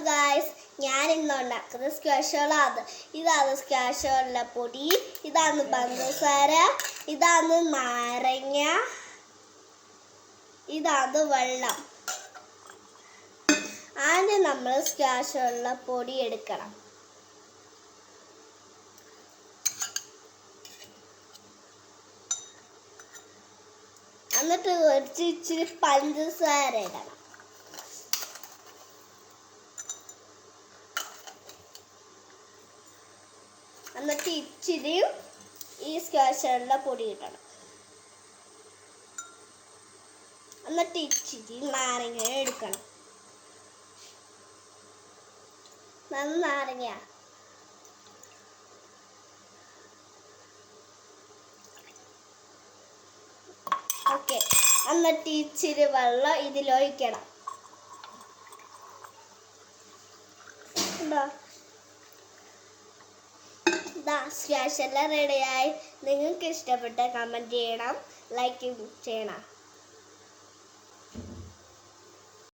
Guys, ഞാൻ ഇന്ന് ഉണ്ടാക്കുന്നത് സ്ക്വാഷുകളാണ്. ഇതാണ് സ്ക്വാഷുകളുടെ പൊടി, ഇതാണ് പഞ്ചസാര, ഇതാണ് നാരങ്ങ, ഇതാണ് വെള്ളം. ആദ്യം നമ്മൾ സ്ക്വാഷുകളുടെ പൊടി എടുക്കണം. എന്നിട്ട് ഇച്ചിരി പഞ്ചസാര ഇടണം. എന്നിട്ട് ഇച്ചിരി ഈ സ്ക്വാഷുകളുടെ പൊടി ഇടണം. എന്നിട്ട് ഇച്ചിരി നാരങ്ങ എടുക്കണം. നാരങ്ങ ഓക്കെ. എന്നിട്ട് ഇച്ചിരി വെള്ളം ഇതിലൊഴിക്കണം. സ്ക്വാഷ് എല്ലാം റെഡിയായി. നിങ്ങൾക്ക് ഇഷ്ടപ്പെട്ട കമൻറ്റ് ചെയ്യണം, ലൈക്ക് ചെയ്യണം.